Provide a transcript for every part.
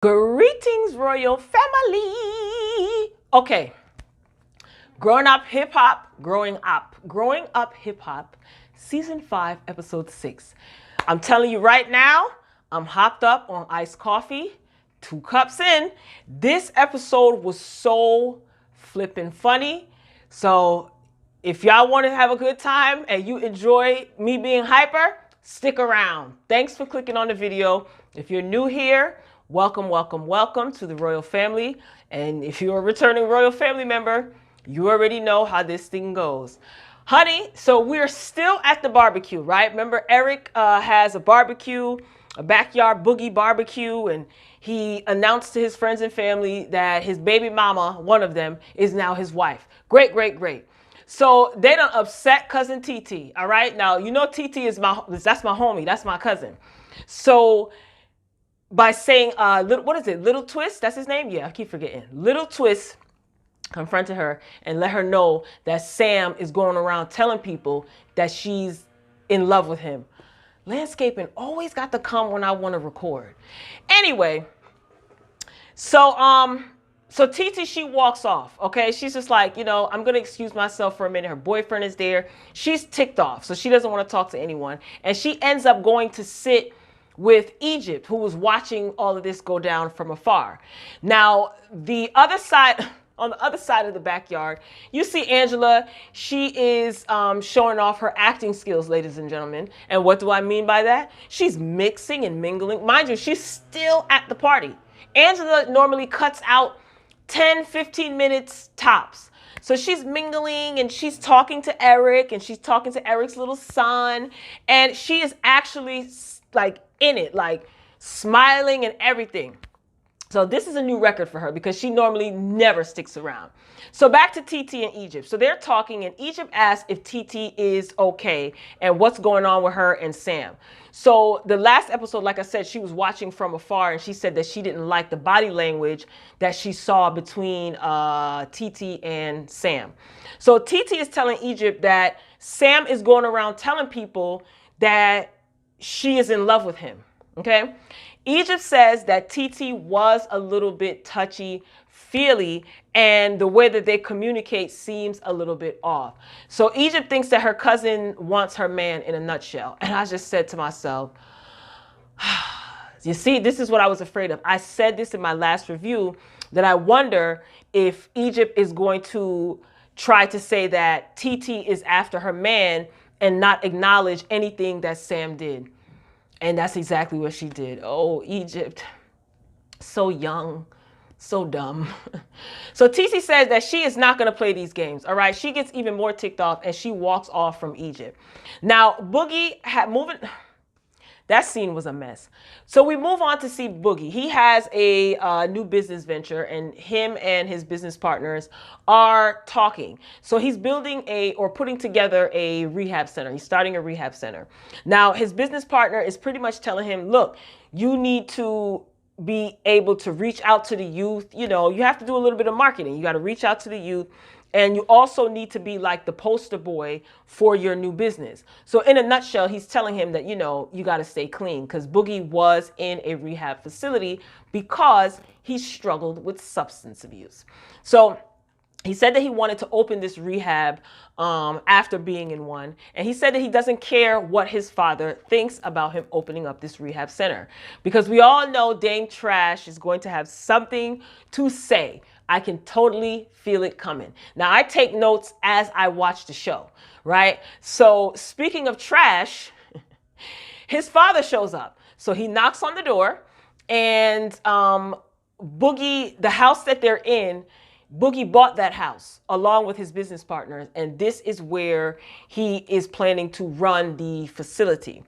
Greetings, royal family. Okay, growing up hip hop, season 5, episode 6. I'm telling you right now, I'm hopped up on iced coffee, 2 cups in. This episode was so flippin' funny. So if y'all want to have a good time and you enjoy me being hyper, stick around. Thanks for clicking on the video. If you're new here, welcome, welcome, welcome to the royal family. And if you're a returning royal family member, you already know how this thing goes. Honey, so we're still at the barbecue, right? Remember, Eric has a barbecue, a backyard boogie barbecue, and he announced to his friends and family that his baby mama, one of them, is now his wife. Great, great, great. So they done upset cousin TT, all right? Now, you know TT is that's my homie, that's my cousin. So by saying, what is it, Little Twist? That's his name? Yeah, I keep forgetting. Little Twist confronted her and let her know that Sam is going around telling people that she's in love with him. Landscaping always got to come when I want to record. Anyway, so TT, she walks off, okay? She's just like, I'm going to excuse myself for a minute. Her boyfriend is there. She's ticked off, so she doesn't want to talk to anyone. And she ends up going to sit with Egypt, who was watching all of this go down from afar. Now, the other side... On the other side of the backyard, you see Angela. She is showing off her acting skills, ladies and gentlemen. And what do I mean by that? She's mixing and mingling. Mind you, she's still at the party. Angela normally cuts out 10, 15 minutes tops. So she's mingling and she's talking to Eric and she's talking to Eric's little son. And she is actually like in it, like smiling and everything. So this is a new record for her because she normally never sticks around. So back to TT and Egypt. So they're talking and Egypt asks if TT is okay and what's going on with her and Sam. So the last episode, like I said, she was watching from afar and she said that she didn't like the body language that she saw between TT and Sam. So TT is telling Egypt that Sam is going around telling people that she is in love with him. Okay. Egypt says that TT was a little bit touchy-feely and the way that they communicate seems a little bit off. So Egypt thinks that her cousin wants her man in a nutshell. And I just said to myself, you see, this is what I was afraid of. I said this in my last review that I wonder if Egypt is going to try to say that TT is after her man and not acknowledge anything that Sam did. And that's exactly what she did. Oh, Egypt, so young, so dumb. So TT says that she is not going to play these games, all right? She gets even more ticked off and she walks off from Egypt. Now, Boogie had moving... That scene was a mess. So we move on to see Boogie. He has a new business venture and him and his business partners are talking. So he's building or putting together a rehab center. He's starting a rehab center. Now his business partner is pretty much telling him, look, you need to be able to reach out to the youth. You have to do a little bit of marketing. You got to reach out to the youth. And you also need to be like the poster boy for your new business. So in a nutshell, he's telling him that, you got to stay clean because Boogie was in a rehab facility because he struggled with substance abuse. So he said that he wanted to open this rehab after being in one. And he said that he doesn't care what his father thinks about him opening up this rehab center. Because we all know Dame Trash is going to have something to say. I can totally feel it coming. Now, I take notes as I watch the show, right? So speaking of trash, his father shows up. So he knocks on the door and Boogie, the house that they're in, Boogie bought that house along with his business partners. And this is where he is planning to run the facility.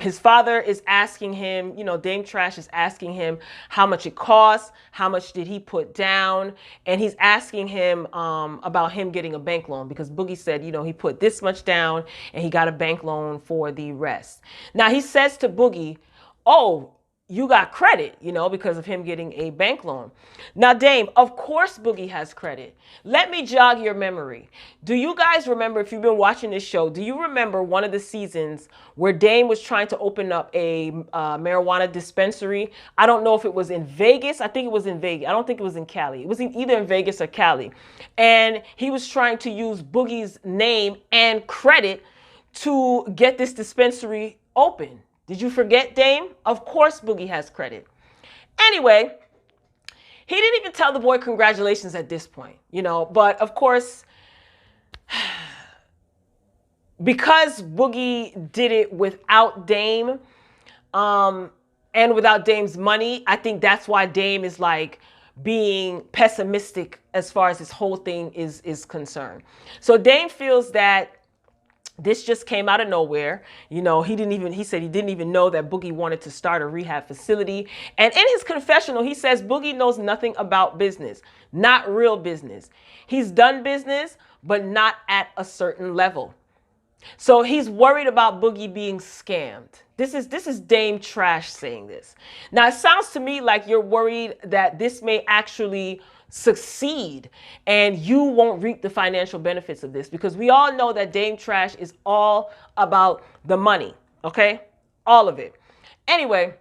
His father is asking him, Dame Trash is asking him how much it costs, how much did he put down, and he's asking him about him getting a bank loan because Boogie said, he put this much down and he got a bank loan for the rest. Now he says to Boogie, oh, you got credit, you know, because of him getting a bank loan. Now, Dame, of course Boogie has credit. Let me jog your memory. Do you guys remember, if you've been watching this show, do you remember one of the seasons where Dame was trying to open up a marijuana dispensary? I don't know if it was in Vegas. I think it was in Vegas. I don't think it was in Cali. It was either in Vegas or Cali. And he was trying to use Boogie's name and credit to get this dispensary open. Did you forget, Dame? Of course Boogie has credit. Anyway, he didn't even tell the boy congratulations at this point, you know, but of course, because Boogie did it without Dame, and without Dame's money, I think that's why Dame is like being pessimistic as far as this whole thing is concerned. So Dame feels that this just came out of nowhere. You know, he said he didn't even know that Boogie wanted to start a rehab facility. And in his confessional, he says Boogie knows nothing about business, not real business. He's done business, but not at a certain level. So he's worried about Boogie being scammed. This is Dame Trash saying this. Now, it sounds to me like you're worried that this may actually succeed and you won't reap the financial benefits of this, because we all know that Dame Trash is all about the money, okay? All of it. Anyway,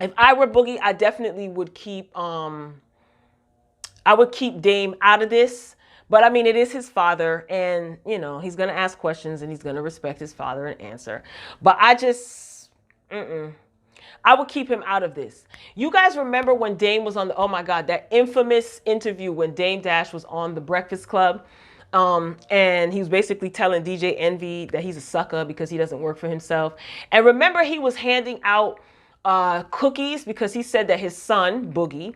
if I were Boogie, I definitely would keep Dame out of this. But I mean, it is his father, and you know, he's gonna ask questions and he's gonna respect his father and answer. But I just I would keep him out of this. You guys remember when Dame was on the, oh my God, that infamous interview when Dame Dash was on the Breakfast Club, and he was basically telling DJ Envy that he's a sucker because he doesn't work for himself. And remember, he was handing out cookies because he said that his son, Boogie,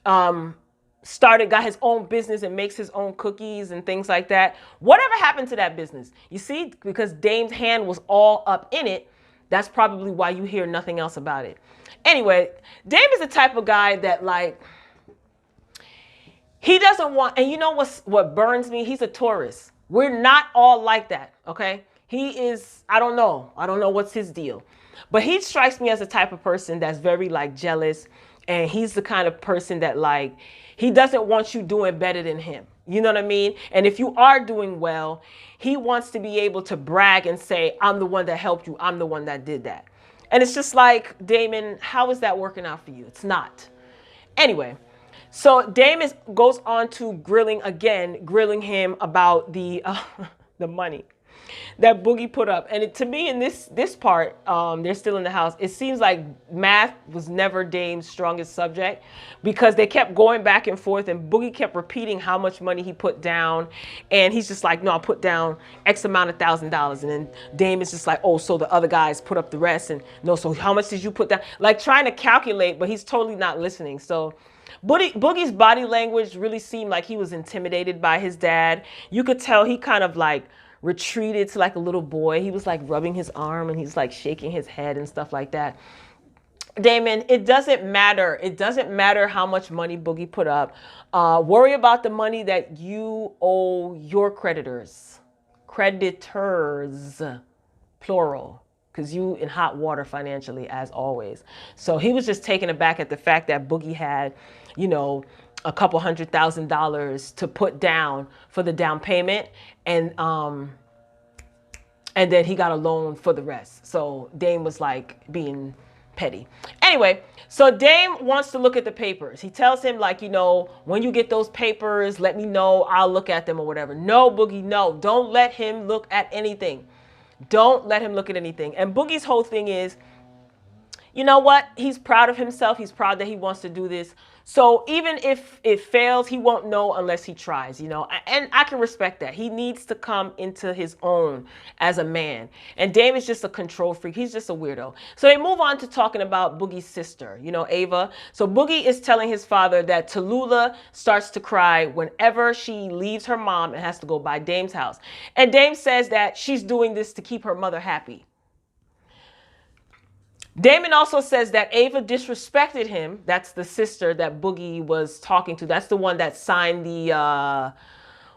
got his own business and makes his own cookies and things like that. Whatever happened to that business? You see, because Dame's hand was all up in it, that's probably why you hear nothing else about it. Anyway, Dame is the type of guy that, like, he doesn't want, and you know what burns me? He's a Taurus. We're not all like that, okay? He is, I don't know what's his deal. But he strikes me as the type of person that's very, like, jealous, and he's the kind of person that, like, he doesn't want you doing better than him. You know what I mean? And if you are doing well, he wants to be able to brag and say, I'm the one that helped you. I'm the one that did that. And it's just like, Damon, how is that working out for you? It's not. Anyway, so Damon goes on to grilling him about the money that Boogie put up. And to me, in this part, they're still in the house. It seems like math was never Dame's strongest subject, because they kept going back and forth, and Boogie kept repeating how much money he put down. And he's just like, no, I put down X amount of $1,000. And then Dame is just like, oh, so the other guys put up the rest. And no, so how much did you put down? Like trying to calculate, but he's totally not listening. So Boogie's body language really seemed like he was intimidated by his dad. You could tell he kind of like retreated to like a little boy. He was like rubbing his arm and he's like shaking his head and stuff like that. Damon, it doesn't matter. It doesn't matter how much money Boogie put up. Worry about the money that you owe your creditors. Creditors, plural, because you in hot water financially as always. So he was just taken aback at the fact that Boogie had, you know, a couple $100,000 to put down for the down payment, and then he got a loan for the rest. So Dame was like being petty. Anyway, so Dame wants to look at the papers. He tells him, like, you know, when you get those papers, let me know, I'll look at them or whatever. No, Boogie, no, don't let him look at anything. Don't let him look at anything. And Boogie's whole thing is, you know what? He's proud of himself. He's proud that he wants to do this. So even if it fails, he won't know unless he tries, you know, and I can respect that. He needs to come into his own as a man. And Dame is just a control freak. He's just a weirdo. So they move on to talking about Boogie's sister, you know, Ava. So Boogie is telling his father that Tallulah starts to cry whenever she leaves her mom and has to go by Dame's house. And Dame says that she's doing this to keep her mother happy. Damon also says that Ava disrespected him. That's the sister that Boogie was talking to. That's the one that signed the,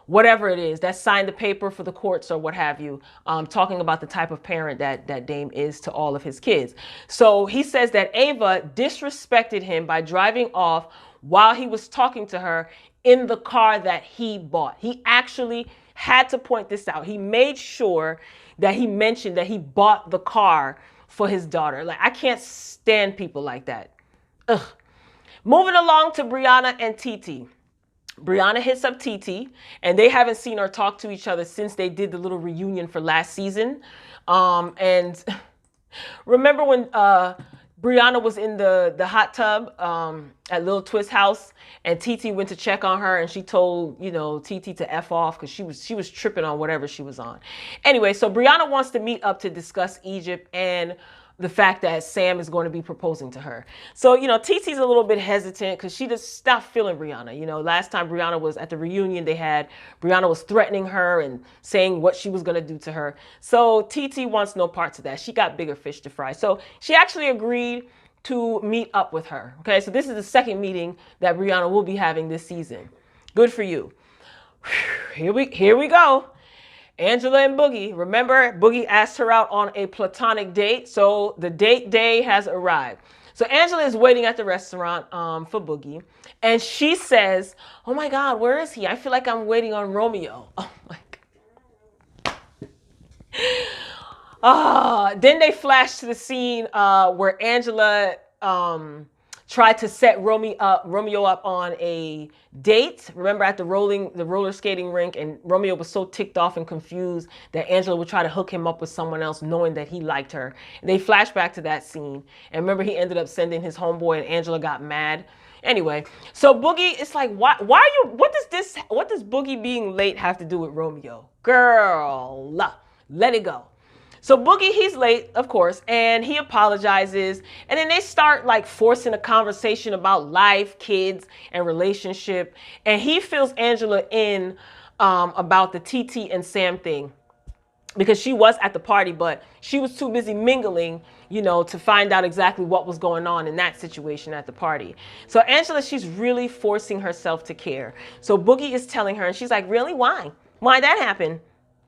whatever it is, that signed the paper for the courts or what have you, talking about the type of parent that Dame is to all of his kids. So he says that Ava disrespected him by driving off while he was talking to her in the car that he bought. He actually had to point this out. He made sure that he mentioned that he bought the car for his daughter. Like, I can't stand people like that. Ugh. Moving along to Brianna and TT. Brianna hits up TT, and they haven't seen or talked to each other since they did the little reunion for last season. And remember when Brianna was in the hot tub at Lil Twist's house, and TT went to check on her, and she told, you know, TT to F off because she was tripping on whatever she was on. Anyway, so Brianna wants to meet up to discuss Egypt and the fact that Sam is going to be proposing to her. So, you know, TT's a little bit hesitant because she just stopped feeling Brianna. You know, last time Brianna was at the reunion, Brianna was threatening her and saying what she was going to do to her. So TT wants no parts of that. She got bigger fish to fry. So she actually agreed to meet up with her. Okay, so this is the second meeting that Brianna will be having this season. Good for you. Here we go. Angela and Boogie. Remember, Boogie asked her out on a platonic date. So the date day has arrived. So Angela is waiting at the restaurant for Boogie. And she says, oh my God, where is he? I feel like I'm waiting on Romeo. Oh my God. Then they flash to the scene where Angela tried to set Romeo up on a date. Remember, at the roller skating rink, and Romeo was so ticked off and confused that Angela would try to hook him up with someone else, knowing that he liked her. And they flash back to that scene. And remember, he ended up sending his homeboy, and Angela got mad. Anyway, so Boogie, it's like, why are you, what does Boogie being late have to do with Romeo? Girl, let it go. So Boogie, he's late, of course, and he apologizes. And then they start like forcing a conversation about life, kids, and relationship. And he fills Angela in about the TT and Sam thing, because she was at the party, but she was too busy mingling, you know, to find out exactly what was going on in that situation at the party. So Angela, she's really forcing herself to care. So Boogie is telling her, and she's like, really? Why? Why'd that happen?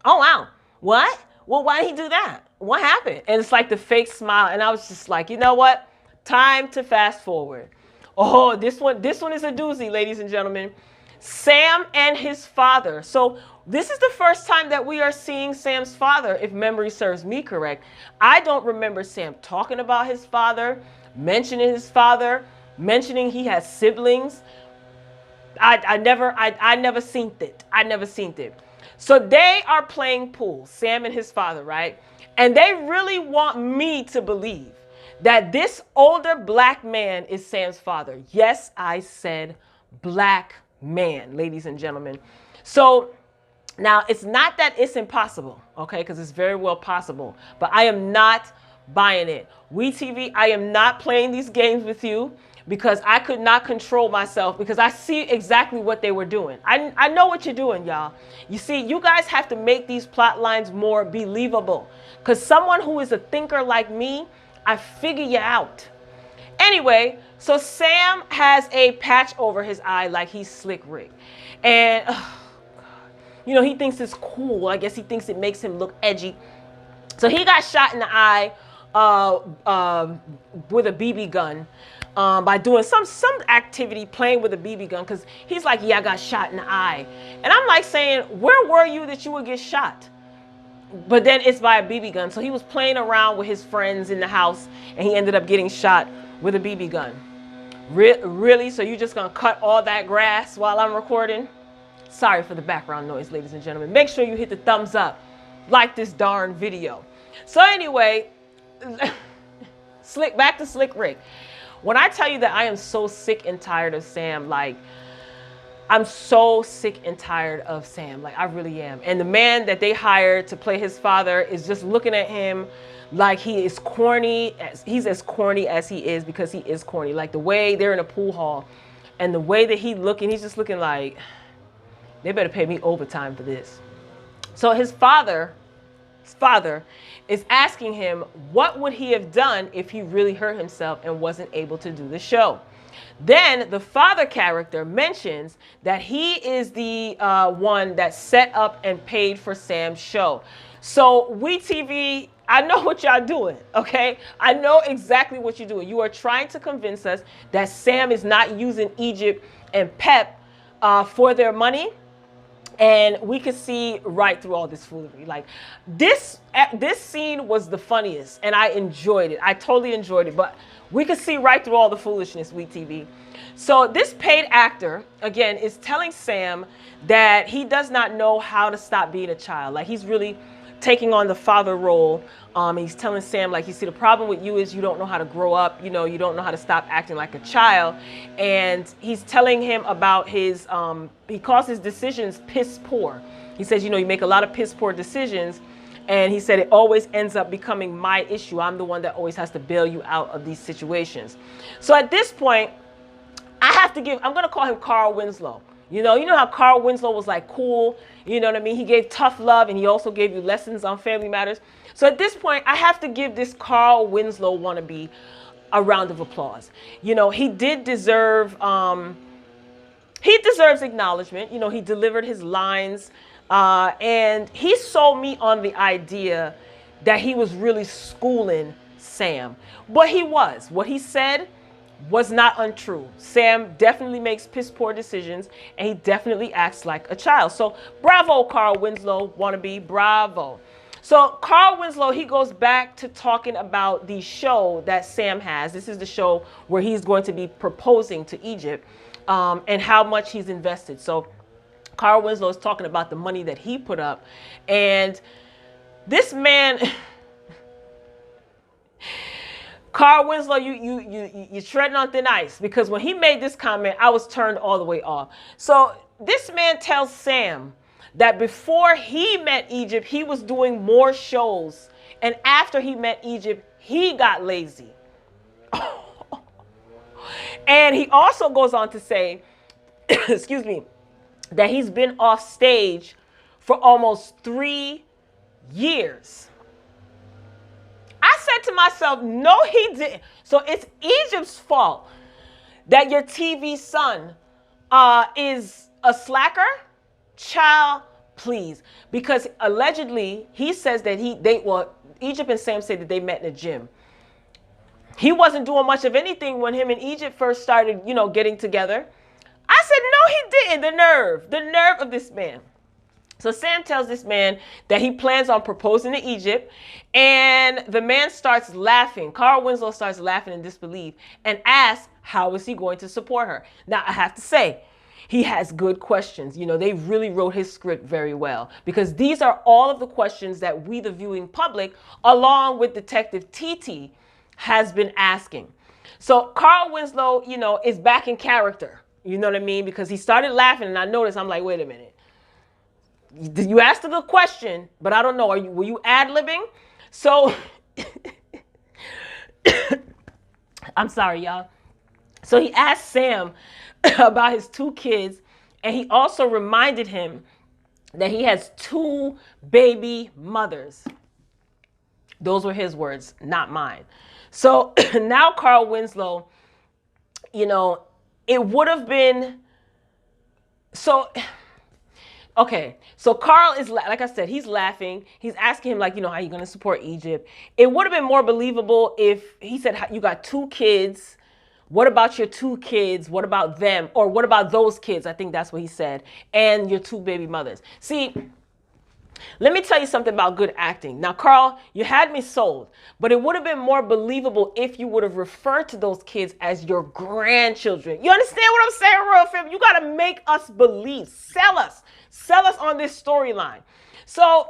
Oh, wow. What? Well, why did he do that? What happened? And it's like the fake smile. And I was just like, you know what? Time to fast forward. Oh, this one is a doozy, ladies and gentlemen. Sam and his father. So this is the first time that we are seeing Sam's father, if memory serves me correct. I don't remember Sam talking about his father, mentioning he has siblings. I never seen it. So they are playing pool, Sam and his father, right? And they really want me to believe that this older black man is Sam's father. Yes, I said black man, ladies and gentlemen. So now it's not that it's impossible, okay? Because it's very well possible, but I am not buying it. WeTV, I am not playing these games with you, because I could not control myself, because I see exactly what they were doing. I know what you're doing, y'all. You see, you guys have to make these plot lines more believable, because someone who is a thinker like me, I figure you out. Anyway, so Sam has a patch over his eye like he's Slick Rick. And, oh God, you know, he thinks it's cool. I guess he thinks it makes him look edgy. So he got shot in the eye with a BB gun. By doing some activity, playing with a BB gun, because he's like, yeah, I got shot in the eye. And I'm like saying, where were you that you would get shot? But then it's by a BB gun. So he was playing around with his friends in the house, and he ended up getting shot with a BB gun. Really? So you're just going to cut all that grass while I'm recording? Sorry for the background noise, ladies and gentlemen. Make sure you hit the thumbs up. Like this darn video. So anyway, back to Slick Rick. When I tell you that I am so sick and tired of Sam, like, I'm so sick and tired of Sam. Like, I really am. And the man that they hired to play his father is just looking at him like he is corny. He's as corny as he is, because he is corny. Like, the way they're in a pool hall and the way that he's just looking like, they better pay me overtime for this. So his father is asking him, what would he have done if he really hurt himself and wasn't able to do the show? Then the father character mentions that he is the one that set up and paid for Sam's show. So WeTV, I know what y'all doing, okay? I know exactly what you're doing. You are trying to convince us that Sam is not using Egypt and Pep for their money. And we could see right through all this foolery. Like this scene was the funniest, and I enjoyed it. I totally enjoyed it, but we could see right through all the foolishness, WeTV. So this paid actor, again, is telling Sam that he does not know how to stop being a child. Like he's really taking on the father role. He's telling Sam, like, you see, the problem with you is you don't know how to grow up. You know, you don't know how to stop acting like a child. And he's telling him about his, he calls his decisions piss poor. He says, you know, you make a lot of piss poor decisions. And he said, it always ends up becoming my issue. I'm the one that always has to bail you out of these situations. So at this point, I have to give, I'm going to call him Carl Winslow. You know how Carl Winslow was like cool, you know what I mean? He gave tough love, and he also gave you lessons on family matters. So at this point, I have to give this Carl Winslow wannabe a round of applause. You know, he did deserve, he deserves acknowledgement. You know, he delivered his lines, and he sold me on the idea that he was really schooling Sam. But he was. What he said was not untrue. Sam definitely makes piss poor decisions, and he definitely acts like a child. So bravo, Carl Winslow wannabe, bravo. So Carl Winslow, he goes back to talking about the show that Sam has. This is the show where he's going to be proposing to Egypt, and how much he's invested. So Carl Winslow is talking about the money that he put up, and this man Carl Winslow, you're treading on thin ice, because when he made this comment, I was turned all the way off. So this man tells Sam that before he met Egypt, he was doing more shows. And after he met Egypt, he got lazy. And he also goes on to say, excuse me, that he's been off stage for almost 3 years. I said to myself, no, he didn't. So it's Egypt's fault that your TV son is a slacker? Child, please. Because allegedly, he says that Egypt and Sam say that they met in a gym. He wasn't doing much of anything when him and Egypt first started, you know, getting together. I said, no, he didn't. The nerve of this man. So Sam tells this man that he plans on proposing to Egypt, and the man starts laughing. Carl Winslow starts laughing in disbelief and asks, how is he going to support her? Now, I have to say, he has good questions. You know, they really wrote his script very well, because these are all of the questions that we, the viewing public, along with Detective TT, has been asking. So Carl Winslow, you know, is back in character. You know what I mean? Because he started laughing, and I noticed, I'm like, wait a minute. You asked a good question, but I don't know. Were you ad-libbing? So, I'm sorry, y'all. So he asked Sam about his 2 kids, and he also reminded him that he has 2 baby mothers. Those were his words, not mine. So now Carl Winslow, you know, it would have been, so... Okay, so Carl is, like I said, he's laughing. He's asking him, like, you know, how are you going to support Egypt? It would have been more believable if he said, you got 2 kids. What about your 2 kids? What about them? Or what about those kids? I think that's what he said. And your 2 baby mothers. See, let me tell you something about good acting. Now, Carl, you had me sold, but it would have been more believable if you would have referred to those kids as your grandchildren. You understand what I'm saying, Royal Family? You got to make us believe. Sell us on this storyline. So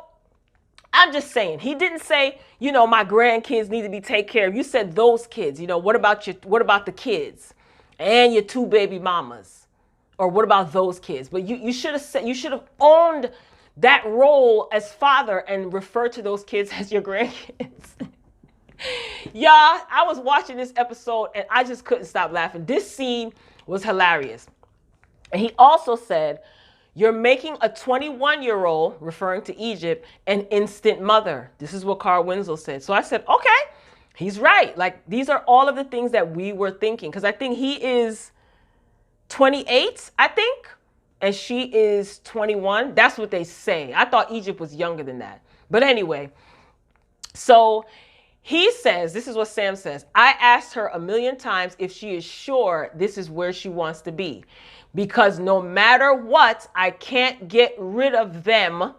I'm just saying, he didn't say, you know, my grandkids need to be taken care of. You said those kids. You know, what about the kids and your 2 baby mamas? Or what about those kids? But you should have said, you should have owned that role as father and refer to those kids as your grandkids. Y'all, I was watching this episode and I just couldn't stop laughing. This scene was hilarious. And he also said, you're making a 21-year-old, referring to Egypt, an instant mother. This is what Carl Winslow said. So I said, okay, He's right. Like, these are all of the things that we were thinking. Because I think he is 28, I think, and she is 21. That's what they say. I thought Egypt was younger than that. But anyway, so he says, this is what Sam says, I asked her a million times if she is sure this is where she wants to be. Because no matter what, I can't get rid of them,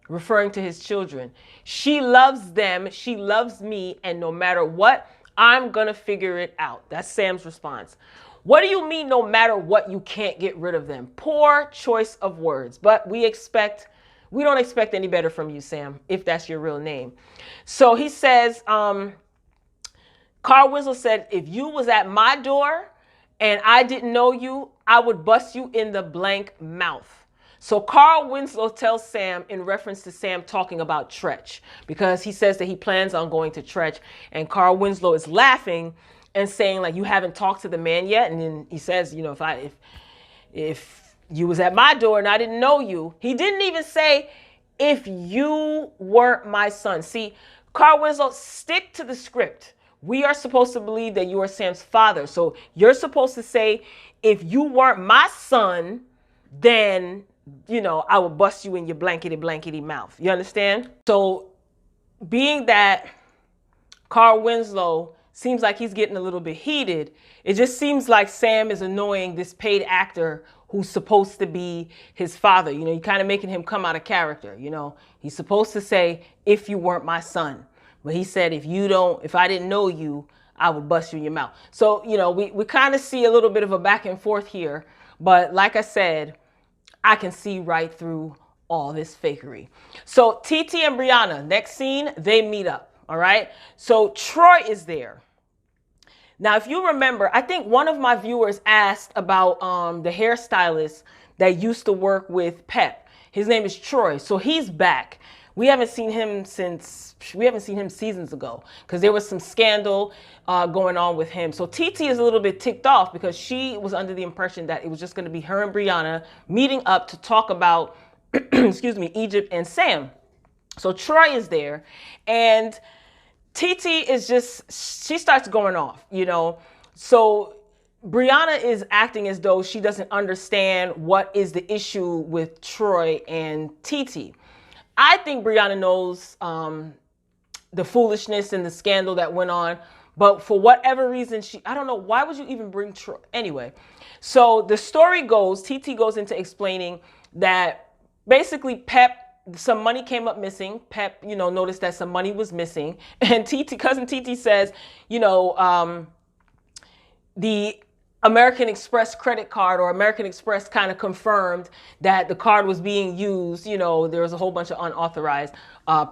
referring to his children. She loves them, she loves me, and no matter what, I'm going to figure it out. That's Sam's response. What do you mean, no matter what, you can't get rid of them? Poor choice of words, but we don't expect any better from you, Sam, if that's your real name. So he says, Carl Winslow said, if you was at my door and I didn't know you, I would bust you in the blank mouth. So Carl Winslow tells Sam in reference to Sam talking about Treach, because he says that he plans on going to Treach, and Carl Winslow is laughing and saying, like, you haven't talked to the man yet. And then he says, you know, if you was at my door and I didn't know you, he didn't even say, if you weren't my son. See, Carl Winslow, stick to the script. We are supposed to believe that you are Sam's father. So you're supposed to say, if you weren't my son, then, you know, I will bust you in your blankety mouth. You understand? So being that Carl Winslow seems like he's getting a little bit heated, it just seems like Sam is annoying this paid actor who's supposed to be his father. You know, you're kind of making him come out of character. You know, he's supposed to say, if you weren't my son. But he said, if I didn't know you, I would bust you in your mouth. So, you know, we kind of see a little bit of a back and forth here. But like I said, I can see right through all this fakery. So TT and Brianna, next scene, they meet up. All right. So Troy is there. Now, if you remember, I think one of my viewers asked about the hairstylist that used to work with Pep. His name is Troy. So he's back. We haven't seen him seasons ago because there was some scandal going on with him. So TT is a little bit ticked off because she was under the impression that it was just going to be her and Brianna meeting up to talk about, excuse me, Egypt and Sam. So Troy is there, and TT is she starts going off, you know. So Brianna is acting as though she doesn't understand what is the issue with Troy and TT. I think Brianna knows the foolishness and the scandal that went on, but for whatever reason, I don't know, why would you even bring Troy? Anyway, so the story goes, TT goes into explaining that basically Pep, some money came up missing. Pep, you know, noticed that some money was missing. And cousin TT says, you know, the American Express credit card, or American Express kind of confirmed that the card was being used. You know, there was a whole bunch of unauthorized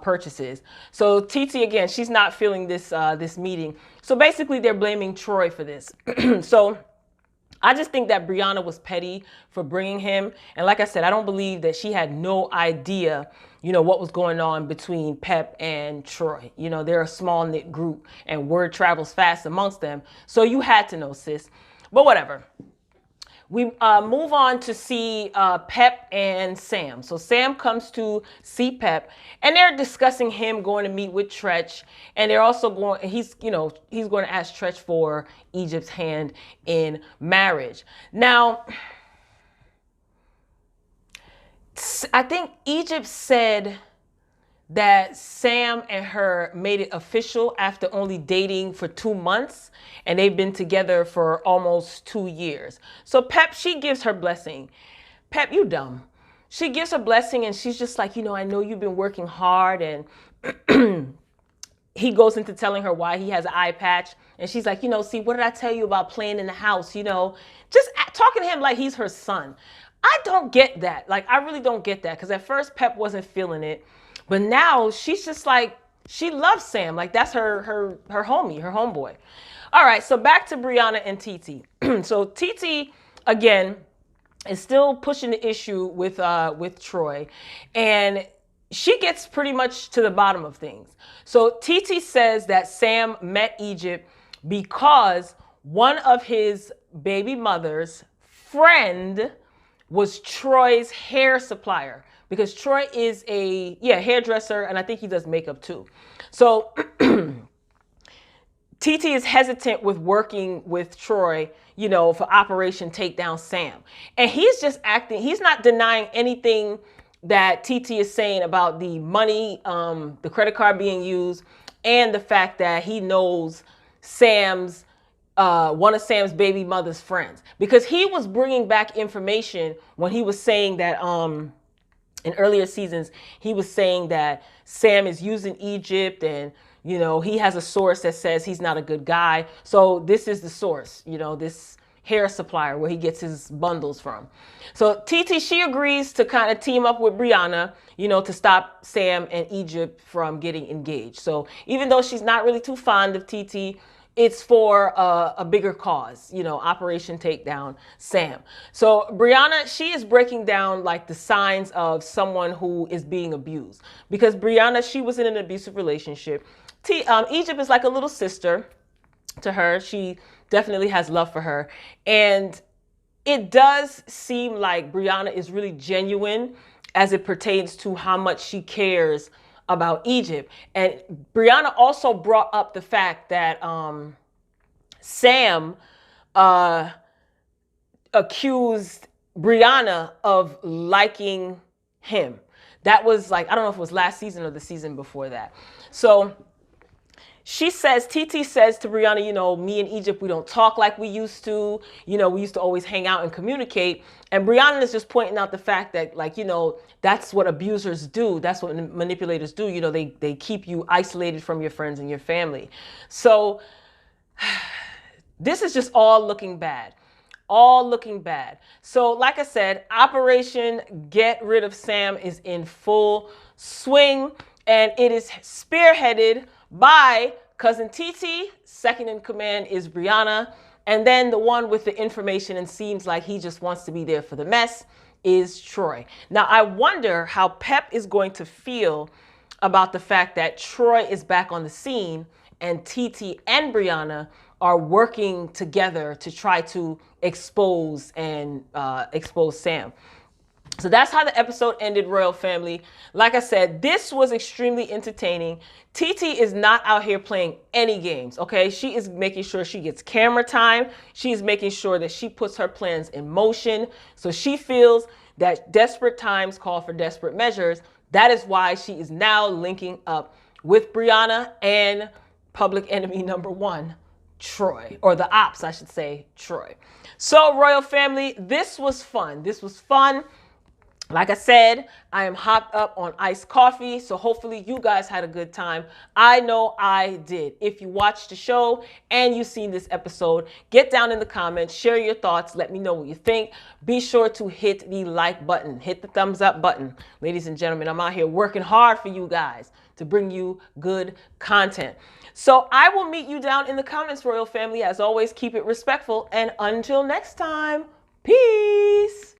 purchases. So TT, again, she's not feeling this meeting. So basically they're blaming Troy for this. So I just think that Brianna was petty for bringing him. And like I said, I don't believe that she had no idea, you know, what was going on between Pep and Troy. You know, they're a small knit group and word travels fast amongst them. So you had to know, sis. But whatever. We move on to see Pep and Sam. So Sam comes to see Pep, and they're discussing him going to meet with Treach, and they're also he's going to ask Treach for Egypt's hand in marriage. Now, I think Egypt said that Sam and her made it official after only dating for 2 months, and they've been together for almost 2 years. So Pep, she gives her blessing. Pep, you dumb. She gives her blessing, and she's just like, you know, I know you've been working hard, and he goes into telling her why he has an eye patch, and she's like, you know, see, what did I tell you about playing in the house? You know, just talking to him like he's her son. I don't get that. Like, I really don't get that, because at first Pep wasn't feeling it. But now she's just like, she loves Sam. Like, that's her homie, her homeboy. All right, so back to Brianna and TT. So TT, again, is still pushing the issue with Troy. And she gets pretty much to the bottom of things. So TT says that Sam met Egypt because one of his baby mother's friend was Troy's hair supplier. Because Troy is a hairdresser, and I think he does makeup too. So TT is hesitant with working with Troy, you know, for Operation Takedown Sam. And he's just acting, he's not denying anything that TT is saying about the money, the credit card being used, and the fact that he knows Sam's, one of Sam's baby mother's friends. Because he was bringing back information when he was saying that, in earlier seasons, he was saying that Sam is using Egypt and, you know, he has a source that says he's not a good guy. So this is the source, you know, this hair supplier where he gets his bundles from. So TT, she agrees to kind of team up with Brianna, you know, to stop Sam and Egypt from getting engaged. So even though she's not really too fond of TT, it's for a bigger cause, you know, Operation Takedown Sam. So Brianna, she is breaking down like the signs of someone who is being abused, because Brianna, she was in an abusive relationship. Egypt is like a little sister to her. She definitely has love for her. And it does seem like Brianna is really genuine as it pertains to how much she cares about Egypt. And Brianna also brought up the fact that Sam accused Brianna of liking him. That was like, I don't know if it was last season or the season before that. So she says, TT says to Brianna, you know, me and Egypt, we don't talk like we used to. You know, we used to always hang out and communicate. And Brianna is just pointing out the fact that, like, you know, that's what abusers do. That's what manipulators do. You know, they keep you isolated from your friends and your family. So this is just all looking bad. All looking bad. So like I said, Operation Get Rid of Sam is in full swing. And it is spearheaded by cousin TT. Second in command is Brianna. And then the one with the information and seems like he just wants to be there for the mess is Troy. Now, I wonder how Pep is going to feel about the fact that Troy is back on the scene and TT and Brianna are working together to try to expose Sam. So that's how the episode ended, Royal Family. Like I said, this was extremely entertaining. TT is not out here playing any games, okay? She is making sure she gets camera time. She is making sure that she puts her plans in motion. So she feels that desperate times call for desperate measures. That is why she is now linking up with Brianna and public enemy number one, Troy, or the ops, I should say, Troy. So, Royal Family, this was fun. This was fun. Like I said, I am hopped up on iced coffee, so hopefully you guys had a good time. I know I did. If you watched the show and you've seen this episode, get down in the comments, share your thoughts, let me know what you think. Be sure to hit the like button, hit the thumbs up button. Ladies and gentlemen, I'm out here working hard for you guys to bring you good content. So I will meet you down in the comments, Royal Family. As always, keep it respectful, and until next time, peace.